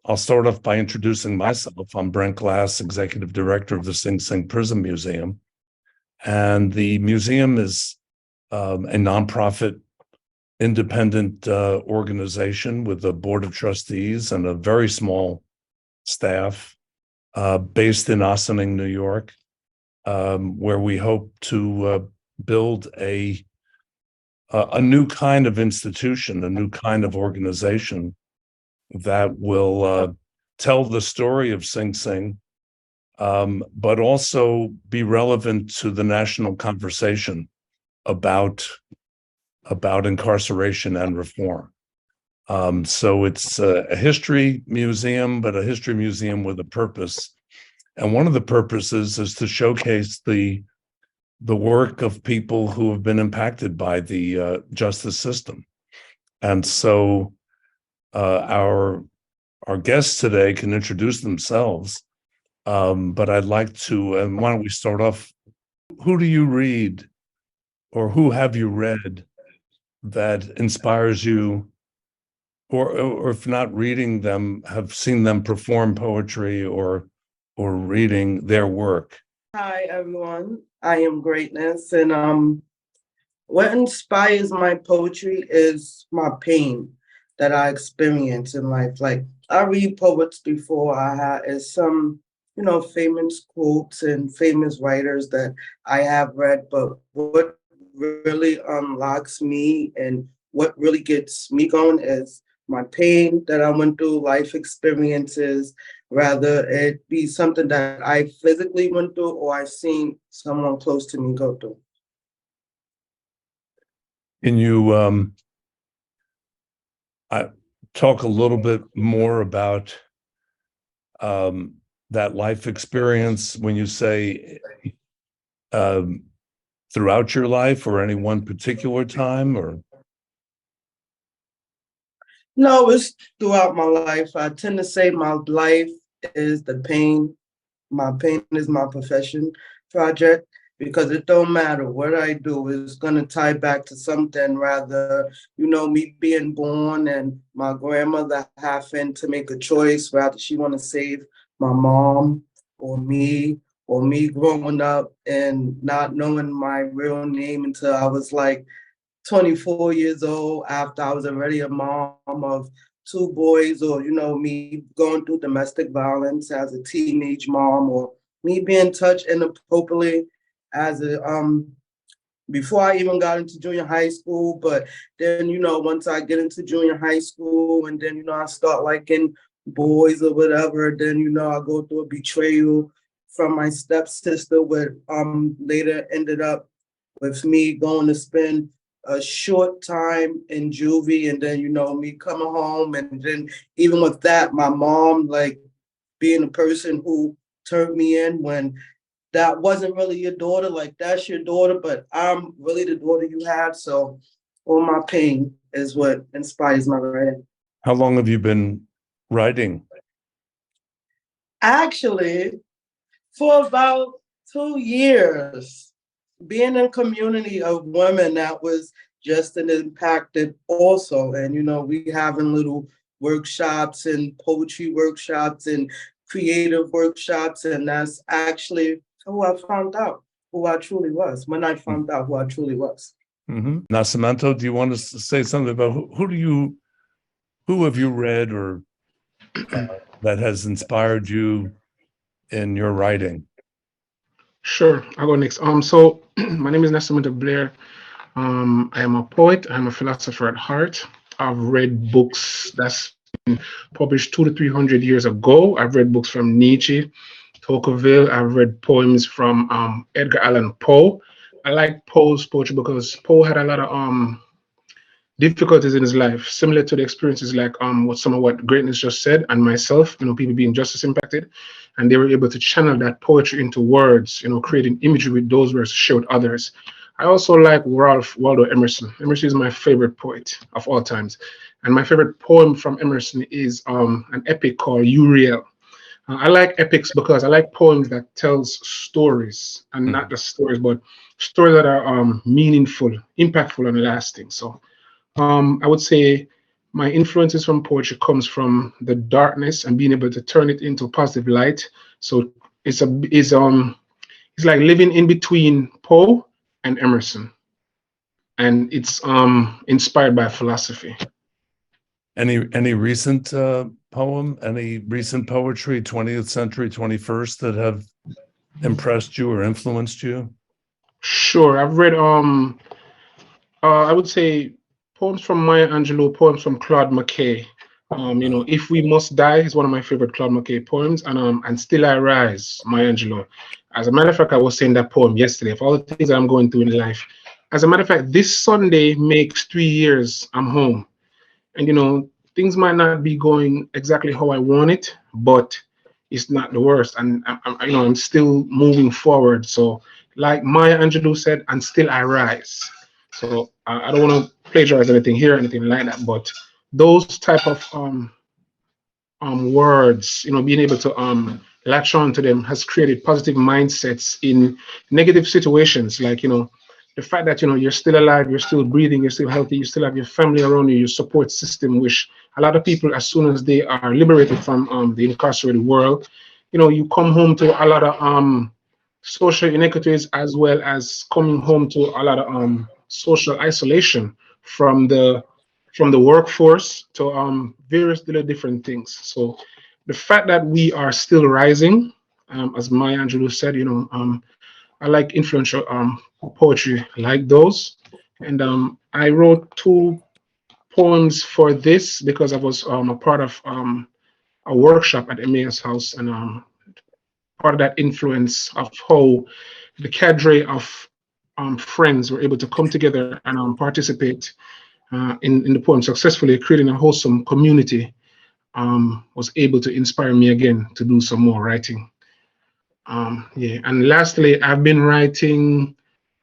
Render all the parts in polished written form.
I'll start off by introducing myself. I'm Brent Glass, Executive Director of the Sing Sing Prison Museum. And the museum is a nonprofit, independent organization with a board of trustees and a very small staff based in Ossining, New York, where we hope to build a new kind of institution, a new kind of organization that will tell the story of Sing Sing, but also be relevant to the national conversation about incarceration and reform. So it's a history museum, but a history museum with a purpose. And one of the purposes is to showcase the work of people who have been impacted by the justice system. And so our guests today can introduce themselves, but I'd like to, and why don't we start off, who do you read or who have you read that inspires you, or if not reading them, have seen them perform poetry or reading their work? Hi, everyone. I am Greatness, and what inspires my poetry is my pain that I experience in life. Like, I read poets before I had some, famous quotes and famous writers that I have read, but what really unlocks me and what really gets me going is my pain that I went through, life experiences, rather it be something that I physically went through or I've seen someone close to me go through. Can you talk a little bit more about that life experience when you say throughout your life or any one particular time? Or No, it's throughout my life. I tend to say my life is the pain. My pain is my profession project, because it don't matter what I do, it's gonna tie back to something, rather, me being born and my grandmother having to make a choice, rather she wanna save my mom or me growing up and not knowing my real name until I was like 24 years old, after I was already a mom of two boys, or me going through domestic violence as a teenage mom, or me being touched inappropriately as a before I even got into junior high school. But then, once I get into junior high school and then, I start liking boys or whatever, then, I go through a betrayal from my stepsister, which later ended up with me going to spend a short time in juvie, and then, me coming home. And then even with that, my mom, like, being a person who turned me in when that wasn't really your daughter, like, that's your daughter, but I'm really the daughter you had. So all my pain is what inspires my writing. how long have you been writing? Actually, for about 2 years, being in a community of women that was just an impacted also. And, we having little workshops and poetry workshops and creative workshops. And that's actually who I found out who I truly was, when I found out who I truly was. Mm-hmm. Nascimento, do you want to say something about who have you read or that has inspired you in your writing? Sure, I'll go next. So my name is Nascimento Blair. I am a poet. I'm a philosopher at heart. I've read books that's been published 200 to 300 years ago. I've read books from Nietzsche, Tocqueville. I've read poems from Edgar Allan Poe. I like Poe's poetry because Poe had a lot of difficulties in his life, similar to the experiences like what Greatness just said, and myself, people being justice impacted, and they were able to channel that poetry into words, creating imagery with those words to share with others. I also like Ralph Waldo Emerson. Emerson is my favorite poet of all times, and my favorite poem from Emerson is an epic called Uriel. I like epics because I like poems that tells stories, and not just stories, but stories that are meaningful, impactful, and lasting. So I would say my influences from poetry comes from the darkness and being able to turn it into positive light. So it's like living in between Poe and Emerson, and it's inspired by philosophy. Any recent poem, any recent poetry, 20th century, 21st, that have impressed you or influenced you? Sure, I've read I would say poems from Maya Angelou, poems from Claude McKay. If We Must Die is one of my favorite Claude McKay poems, and Still I Rise, Maya Angelou. As a matter of fact, I was saying that poem yesterday of all the things that I'm going through in life. As a matter of fact, this Sunday makes 3 years I'm home. And things might not be going exactly how I want it, but it's not the worst. And I'm still moving forward. So like Maya Angelou said, and still I rise. So I don't want to plagiarize anything here, anything like that, but those type of words, being able to latch on to them has created positive mindsets in negative situations. Like, the fact that, you're still alive, you're still breathing, you're still healthy, you still have your family around you, your support system, which a lot of people, as soon as they are liberated from the incarcerated world, you come home to a lot of social inequities, as well as coming home to a lot of social isolation from the workforce to various little different things. So the fact that we are still rising, as Maya Angelou said, I like influential poetry like those. And I wrote 2 poems for this because I was a part of a workshop at Emmaus House, and part of that influence of how the cadre of friends were able to come together and participate in the poem successfully, creating a wholesome community, was able to inspire me again to do some more writing. Yeah, and lastly, I've been writing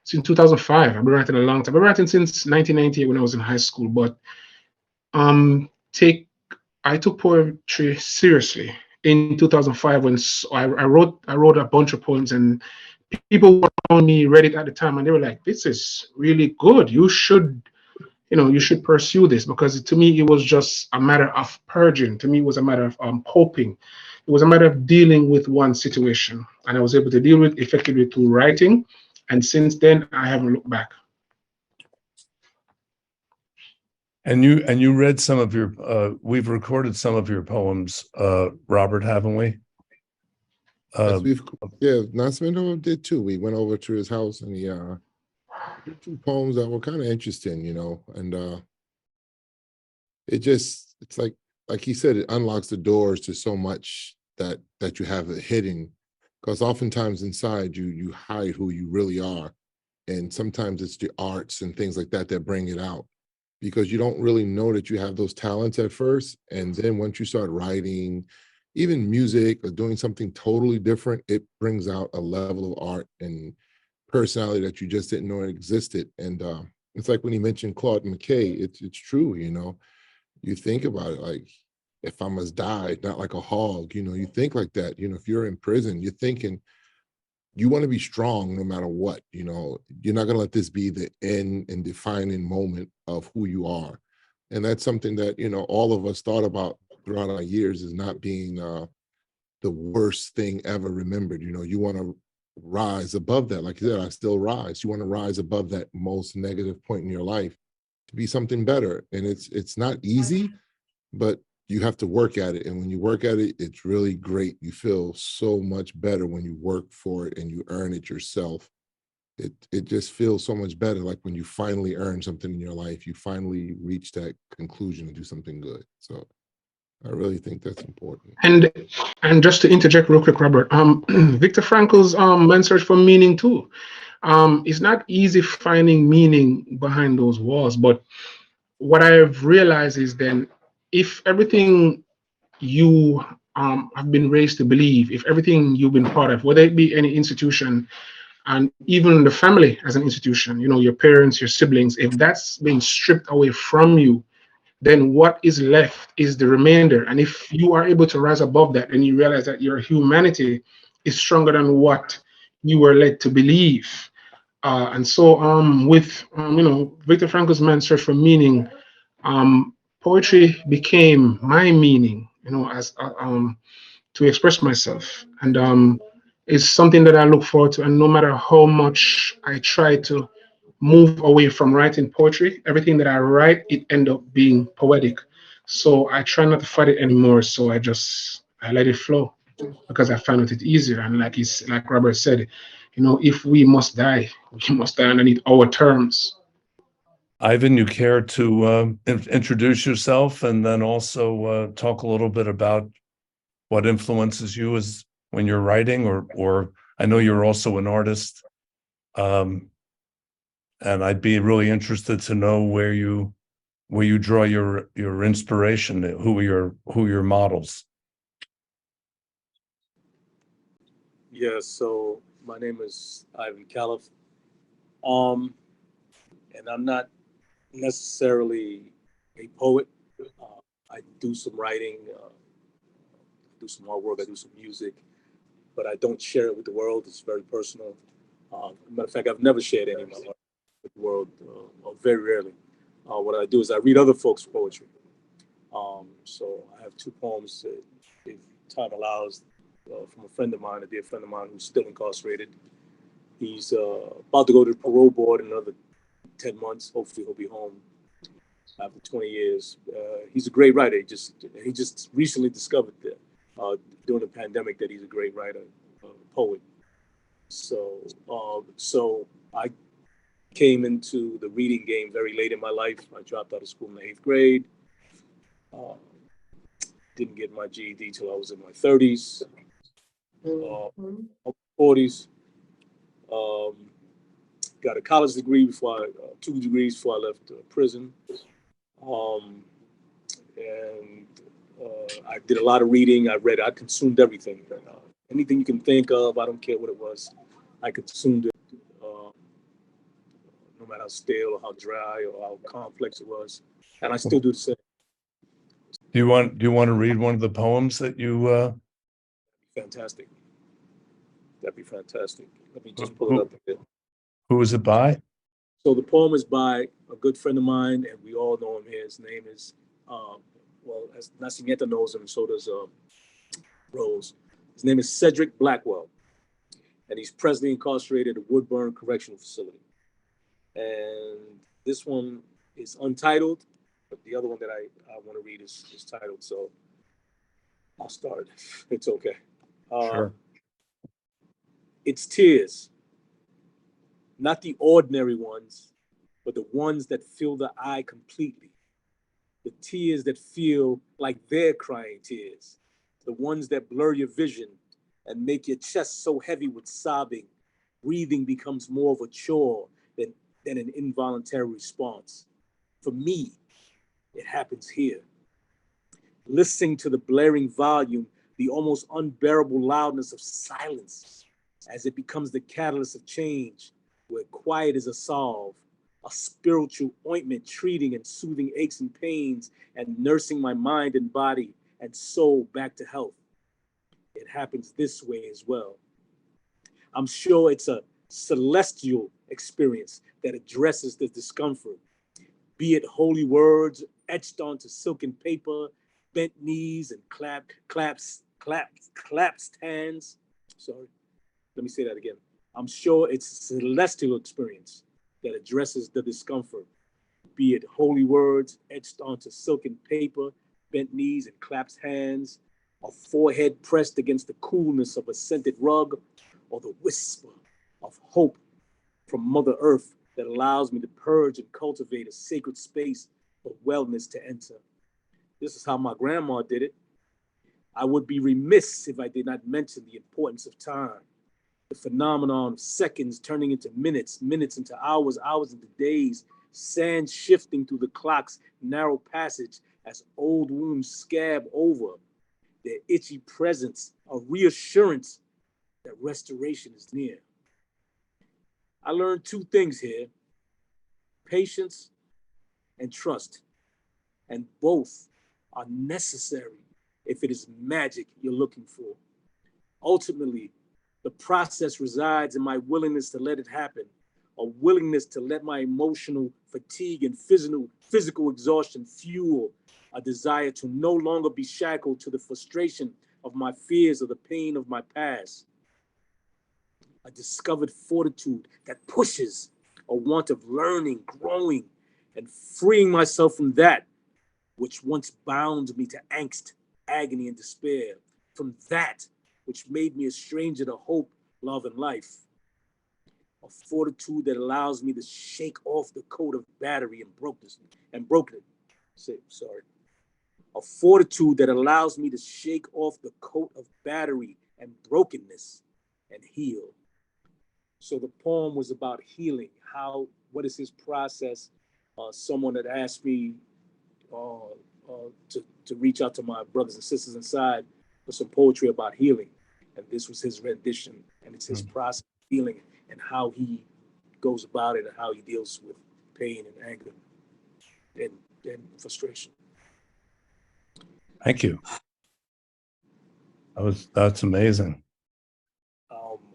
since 2005. I've been writing a long time. I've been writing since 1998 when I was in high school. But I took poetry seriously in 2005 when I wrote a bunch of poems, and people around me read it at the time, and they were like, "This is really good. You should pursue this," because to me it was just a matter of purging. To me, it was a matter of coping. It was a matter of dealing with one situation, and I was able to deal with it effectively through writing. And since then, I haven't looked back. And you read some of your we've recorded some of your poems, Robert, haven't we? Yes, Nascimento did too. We went over to his house, and he did 2 poems that were kind of interesting, and it's like he said, it unlocks the doors to so much that you have hidden, because oftentimes inside you hide who you really are, and sometimes it's the arts and things like that that bring it out, because you don't really know that you have those talents at first, and then once you start writing, even music or doing something totally different, it brings out a level of art and personality that you just didn't know it existed. And it's like when he mentioned Claude McKay, it's true. You think about it, like, if I must die, not like a hog, you think like that. If you're in prison, you're thinking you want to be strong no matter what. You're not going to let this be the end and defining moment of who you are. And that's something that all of us thought about throughout our years, is not being the worst thing ever remembered. You want to rise above that. Like you said, I still rise. You want to rise above that most negative point in your life to be something better. And it's not easy, but you have to work at it. And when you work at it, it's really great. You feel so much better when you work for it and you earn it yourself. It just feels so much better. Like when you finally earn something in your life, you finally reach that conclusion to do something good. So I really think that's important. And just to interject real quick, Robert, Viktor Frankl's Man's Search for Meaning too. It's not easy finding meaning behind those walls, but what I've realized is then, if everything you have been raised to believe, if everything you've been part of, whether it be any institution, and even the family as an institution, your parents, your siblings, if that's been stripped away from you, then what is left is the remainder. And if you are able to rise above that, and you realize that your humanity is stronger than what you were led to believe. And so with Viktor Frankl's Man's Search for Meaning, poetry became my meaning, as to express myself. And it's something that I look forward to. And no matter how much I try to move away from writing poetry, everything that I write, it end up being poetic. So I try not to fight it anymore. So I let it flow because I find it easier. And like Robert said, if we must die, we must die underneath our terms. Ivan, you care to introduce yourself and then also talk a little bit about what influences you as when you're writing, or I know you're also an artist, and I'd be really interested to know where you draw your inspiration, who are your models. Yeah, so my name is Ivan Calaff, and I'm not necessarily a poet. I do some writing, do some artwork, I do some music, but I don't share it with the world. It's very personal. Matter of fact, I've never shared any of my art with the world, or very rarely. What I do is I read other folks' poetry. So I have two poems that, if time allows, from a friend of mine, a dear friend of mine who's still incarcerated. He's about to go to the parole board in another 10 months. Hopefully, he'll be home after 20 years. He's a great writer. He just recently discovered that during the pandemic that he's a great writer, poet. So I came into the reading game very late in my life. I dropped out of school in the 8th grade. Didn't get my GED till I was in my 30s, Mhm. 40s. Got a college degree before 2 degrees before I left prison. Um, and I did a lot of reading. I consumed everything. Anything you can think of, I don't care what it was, I consumed it, no matter how stale or how dry or how complex it was. And I still do the same. Do you want to read one of the poems that you Fantastic. That'd be fantastic. Let me just pull it up again. who is it by? So the poem is by a good friend of mine, and we all know him here. His name is, as Nascimento knows him, so does Rose. His name is Cedric Blackwell, and he's presently incarcerated at Woodburn Correctional Facility. And this one is untitled, but the other one that I want to read is titled. So I'll start. It's okay. Sure. It's tears, not the ordinary ones, but the ones that fill the eye completely. The tears that feel like they're crying tears. The ones that blur your vision and make your chest so heavy with sobbing. Breathing becomes more of a chore than an involuntary response. For me, it happens here. Listening to the blaring volume, the almost unbearable loudness of silence as it becomes the catalyst of change, where quiet is a salve, a spiritual ointment treating and soothing aches and pains and nursing my mind and body and soul back to health. It happens this way as well. I'm sure it's a celestial experience that addresses the discomfort, be it holy words etched onto silken paper, bent knees and collapsed hands. Sorry, let me say that again. I'm sure it's a celestial experience that addresses the discomfort, be it holy words etched onto silken paper, bent knees and clasped hands, a forehead pressed against the coolness of a scented rug, or the whisper of hope from Mother Earth that allows me to purge and cultivate a sacred space for wellness to enter. This is how my grandma did it. I would be remiss if I did not mention the importance of time, the phenomenon of seconds turning into minutes, minutes into hours, hours into days, sand shifting through the clock's narrow passage as old wounds scab over, their itchy presence, a reassurance that restoration is near. I learned two things here: patience and trust, and both are necessary if it is magic you're looking for. Ultimately, the process resides in my willingness to let it happen, a willingness to let my emotional fatigue and physical exhaustion fuel a desire to no longer be shackled to the frustration of my fears or the pain of my past. A discovered fortitude that pushes a want of learning, growing, and freeing myself from that which once bound me to angst, agony, and despair, from that which made me a stranger to hope, love, and life. A fortitude that allows me to shake off the coat of battery and brokenness. A fortitude that allows me to shake off the coat of battery and brokenness and heal. So the poem was about healing. What is his process? Someone had asked me to reach out to my brothers and sisters inside for some poetry about healing. And this was his rendition, and it's his process of healing and how he goes about it and how he deals with pain and anger and frustration. Thank you. That's amazing.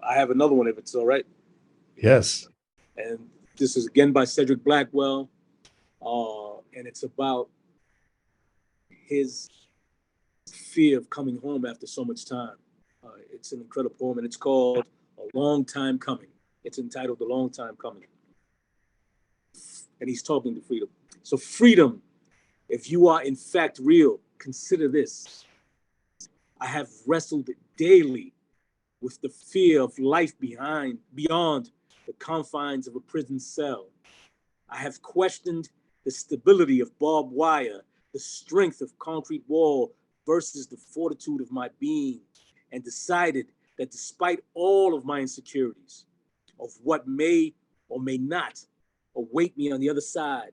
I have another one if it's all right. Yes. And this is again by Cedric Blackwell. And it's about his fear of coming home after so much time. It's an incredible poem, and it's called A Long Time Coming. It's entitled A Long Time Coming. And he's talking to freedom. So freedom, if you are in fact real, consider this. I have wrestled daily with the fear of life beyond the confines of a prison cell. I have questioned the stability of barbed wire, the strength of concrete wall versus the fortitude of my being, and decided that despite all of my insecurities of what may or may not await me on the other side,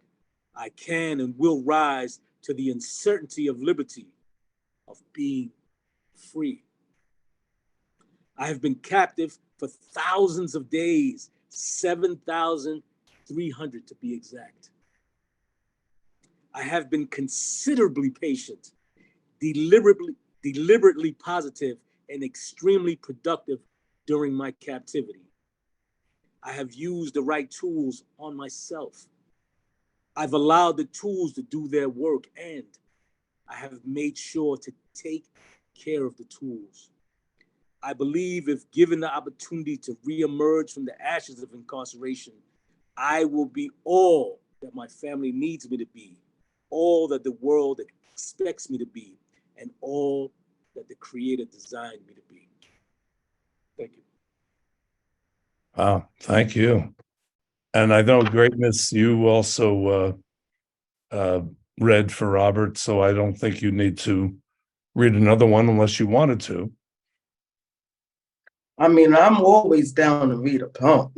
I can and will rise to the uncertainty of liberty, of being free. I have been captive for thousands of days, 7,300 to be exact. I have been considerably patient, deliberately positive, and extremely productive during my captivity. I have used the right tools on myself. I've allowed the tools to do their work, and I have made sure to take care of the tools. I believe if given the opportunity to reemerge from the ashes of incarceration, I will be all that my family needs me to be, all that the world expects me to be, and all that the Creator designed me to be. Thank you. Wow, thank you. And I know Greatness, you also read for Robert, so I don't think you need to read another one unless you wanted to. I mean, I'm always down to read a poem.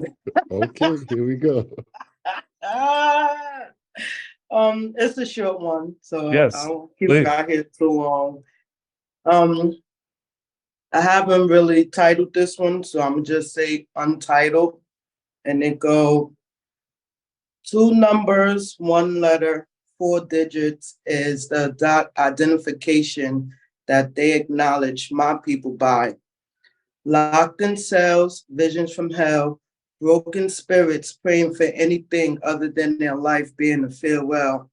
Okay, here we go. It's a short one, so Yes, I won't keep please. it out here too long. I haven't really titled this one, so I'm gonna just say untitled, and it go 2 numbers, 1 letter, 4 digits is the identification that they acknowledge my people by. Locked in cells, visions from hell, broken spirits praying for anything other than their life being a farewell.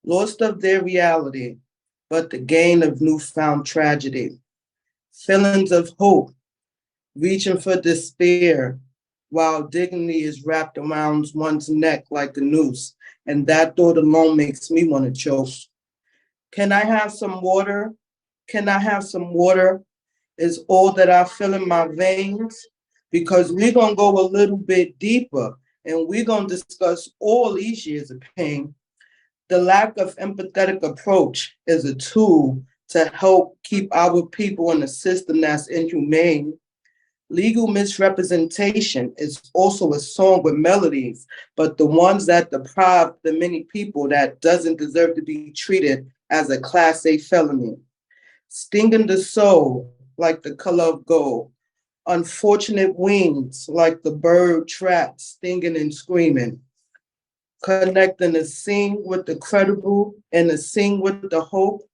Lost of their reality, but the gain of newfound tragedy. Feelings of hope, reaching for despair, while dignity is wrapped around one's neck like a noose, and that thought alone makes me want to choke. Can I have some water? Can I have some water? Is all that I feel in my veins, because we're going to go a little bit deeper and we're going to discuss all these years of pain. The lack of empathetic approach is a tool to help keep our people in a system that's inhumane. Legal misrepresentation is also a song with melodies, but the ones that deprive the many people that doesn't deserve to be treated as a Class A felony. Stinging the soul like the color of gold. Unfortunate wings like the bird trapped, stinging and screaming. Connecting the sing with the credible and the sing with the hope.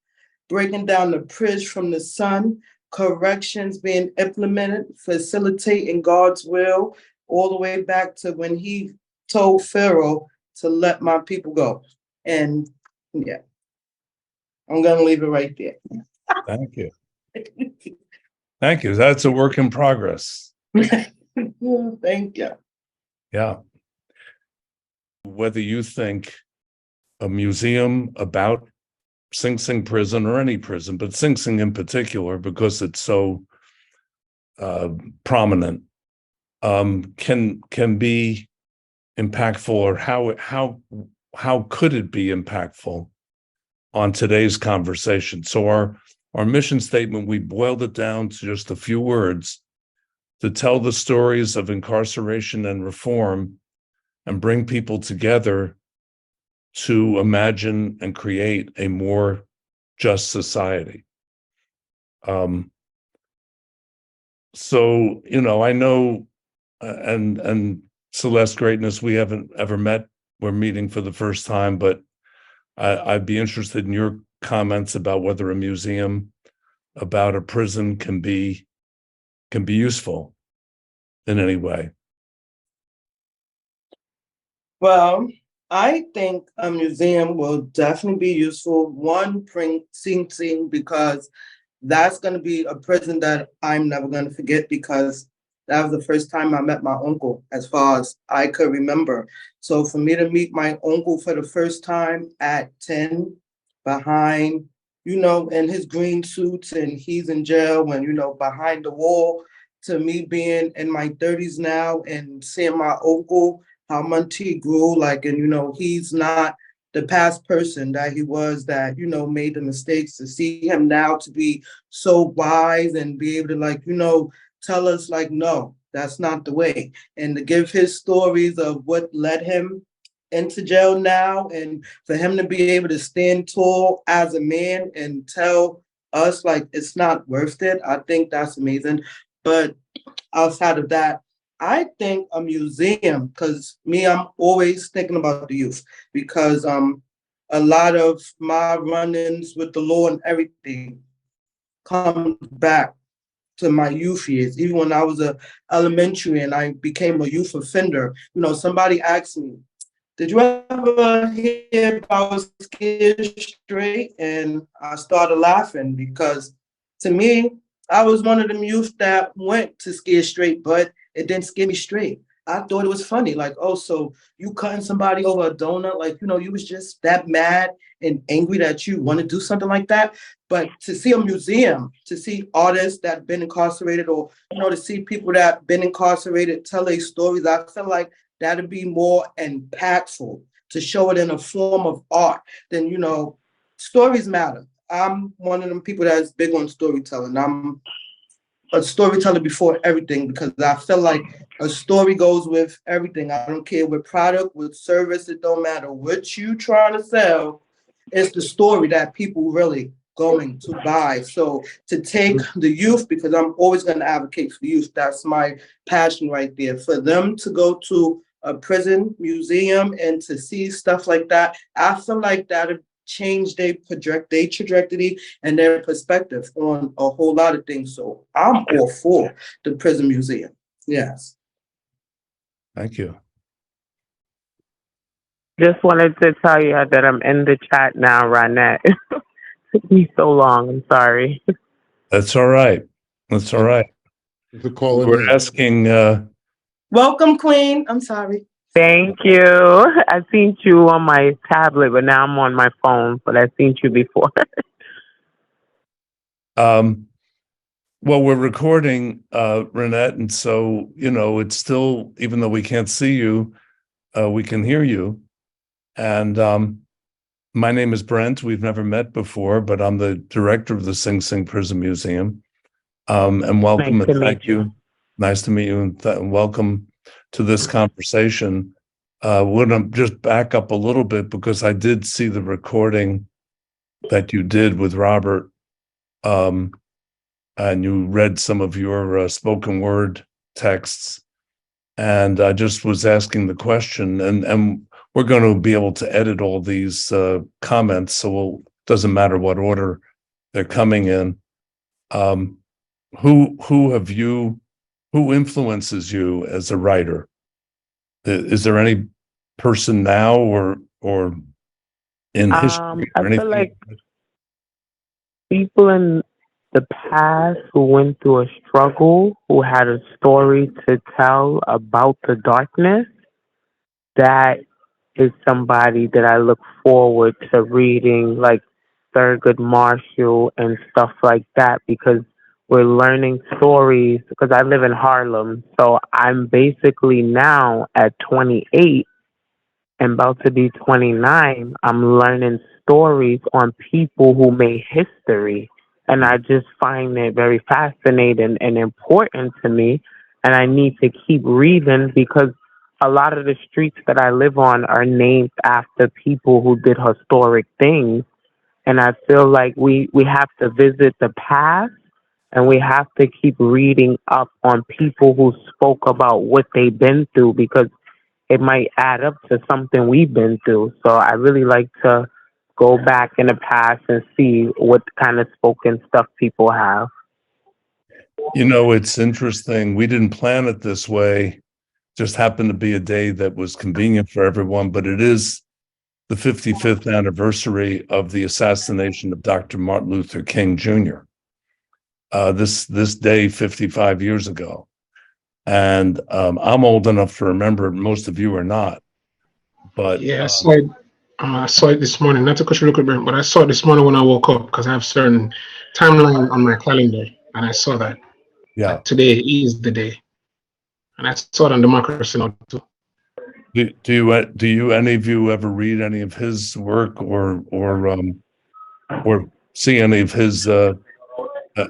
Breaking down the bridge from the sun. Corrections being implemented, facilitating God's will. all the way back to when he told Pharaoh to let my people go. And yeah, I'm gonna leave it right there. Thank you. Thank you. That's a work in progress. Thank you. Yeah. Whether you think a museum about Sing Sing prison or any prison, but Sing Sing in particular, because it's so prominent, can be impactful, or how could it be impactful on today's conversation? So our mission statement, we boiled it down to just a few words: to tell the stories of incarceration and reform and bring people together to imagine and create a more just society. So, I know, and Celeste Greatness, we haven't ever met. We're meeting for the first time, but I'd be interested in your comments about whether a museum about a prison can be useful in any way. Well, I think a museum will definitely be useful. One, bring Sing Sing, because that's going to be a prison that I'm never going to forget, because that was the first time I met my uncle, as far as I could remember. So for me to meet my uncle for the first time at 10, behind, in his green suits, and he's in jail when, behind the wall, to me being in my 30s now and seeing my uncle, how much he grew, and, he's not the past person that he was that, made the mistakes. To see him now to be so wise and be able to, tell us no, that's not the way. And to give his stories of what led him into jail now, and for him to be able to stand tall as a man and tell us it's not worth it, I think that's amazing. But outside of that, I think a museum, because I'm always thinking about the youth, because a lot of my run-ins with the law and everything comes back to my youth years. Even when I was a elementary and I became a youth offender, somebody asked me, did you ever hear about Scared Straight? And I started laughing, because to me, I was one of them youth that went to Scared Straight, but it didn't scare me straight. I thought it was funny, oh, so you cutting somebody over a donut, you was just that mad and angry that you want to do something like that. But to see a museum, to see artists that been incarcerated, or, to see people that been incarcerated tell their stories, I feel like that'd be more impactful to show it in a form of art. Then, stories matter. I'm one of them people that's big on storytelling. I'm a storyteller before everything, because I feel like a story goes with everything. I don't care with product, with service, it don't matter what you trying to sell. It's the story that people really going to buy. So to take the youth, because I'm always going to advocate for the youth, that's my passion right there. For them to go to a prison museum and to see stuff like that, I feel like that would change their trajectory and their perspective on a whole lot of things. So I'm all for the prison museum. Yes. Thank you. Just wanted to tell you that I'm in the chat now, Ronette. It took me so long. I'm sorry. That's all right. That's all right. We're asking. Welcome, Queen. I'm sorry. Thank you. I seen you on my tablet, but now I'm on my phone. But I seen you before. Well, we're recording, Ronette, and so it's still, even though we can't see you, we can hear you. And my name is Brent. We've never met before, but I'm the director of the Sing Sing Prison Museum. And welcome and thank you. Nice to meet you, and welcome to this conversation. We're going to just back up a little bit, because I did see the recording that you did with Robert, and you read some of your spoken word texts. And I just was asking the question, and we're going to be able to edit all these comments, so it doesn't matter what order they're coming in. Who who influences you as a writer? Is there any person now or in history I or feel like anything? people in the past who went through a struggle, who had a story to tell about the darkness, that is somebody that I look forward to reading, like Thurgood Marshall and stuff like that, because we're learning stories. Because I live in Harlem, so I'm basically now at 28 and about to be 29. I'm learning stories on people who made history. And I just find it very fascinating and important to me. And I need to keep reading because a lot of the streets that I live on are named after people who did historic things. And I feel like we have to visit the past and we have to keep reading up on people who spoke about what they've been through because it might add up to something we've been through. So I really like to go back in the past and see what kind of spoken stuff people have. You know, it's interesting. We didn't plan it this way. Just happened to be a day that was convenient for everyone, but it is the 55th anniversary of the assassination of Dr. Martin Luther King Jr. This day 55 years ago. And I'm old enough to remember it. Most of you are not. But Yeah, I saw it this morning. Not to cut you look at but I saw it this morning when I woke up because I have certain timeline on my calendar, and I saw that yeah, today is the day, and I saw it on Democracy Now! Too. do you any of you ever read any of his work or see any of his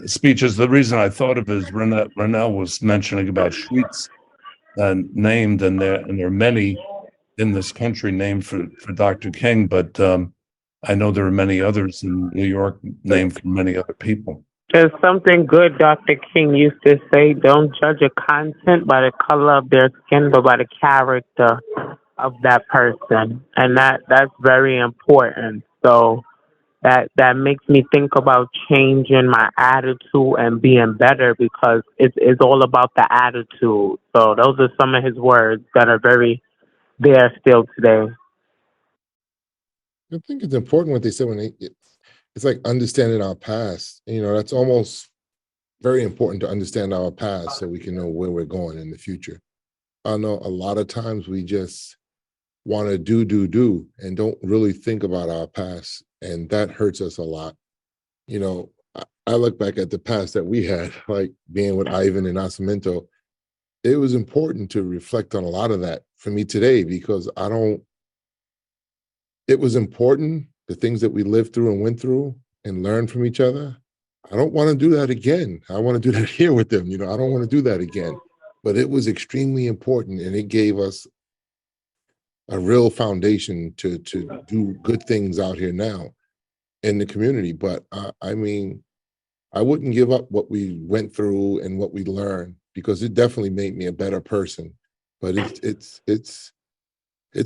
speeches? The reason I thought of it is Ronette was mentioning about streets named, and there are many in this country named for Dr. King, but I know there are many others in New York named for many other people. There's something good Dr. King used to say, don't judge a content by the color of their skin, but by the character of that person. And that's very important. So that makes me think about changing my attitude and being better because it's all about the attitude. So those are some of his words that are very there still today. I think it's important what they said it's like understanding our past. You know, that's almost very important to understand our past so we can know where we're going in the future. I know a lot of times we just want to do and don't really think about our past, and that hurts us a lot. You know, I look back at the past that we had, like being with Ivan and Nascimento. It was important to reflect on a lot of that for me today because it was important, the things that we lived through and went through and learned from each other. I don't want to do that again. I want to do that here with them. You know, I don't want to do that again. But it was extremely important, and it gave us a real foundation to do good things out here now in the community. But I mean, I wouldn't give up what we went through and what we learned because it definitely made me a better person. But it's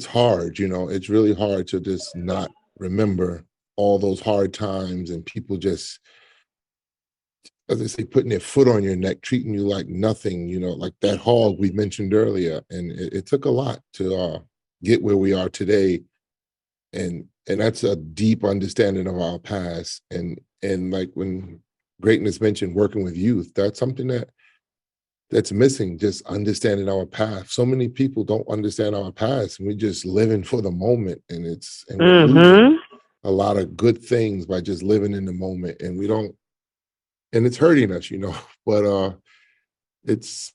hard, you know, it's really hard to just not remember all those hard times and people just, as they say, putting their foot on your neck, treating you like nothing, you know, like that hog we mentioned earlier. And it took a lot to get where we are today. And that's a deep understanding of our past. And like when Greatness mentioned working with youth, that's something that's missing, just understanding our past. So many people don't understand our past, and we're just living for the moment, and we're losing a lot of good things by just living in the moment, and we don't, and it's hurting us, you know. But it's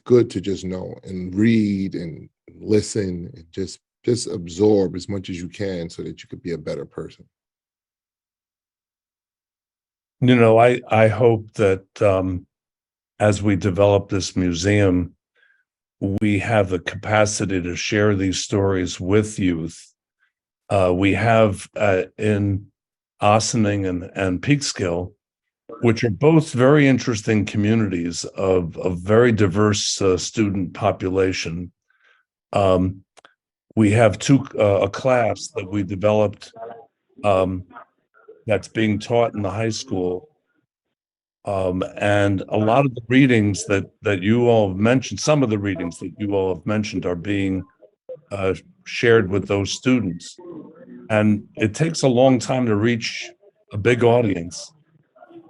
good to just know and read and listen and just absorb as much as you can so that you could be a better person. You know, I hope that as we develop this museum, we have the capacity to share these stories with youth. We have in Ossining and Peekskill, which are both very interesting communities of very diverse student population. We have a class that we developed that's being taught in the high school And a lot of the readings that you all have mentioned, some of the readings that you all have mentioned are being shared with those students. And it takes a long time to reach a big audience,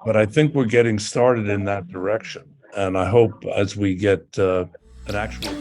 but I think we're getting started in that direction. And I hope as we get an actual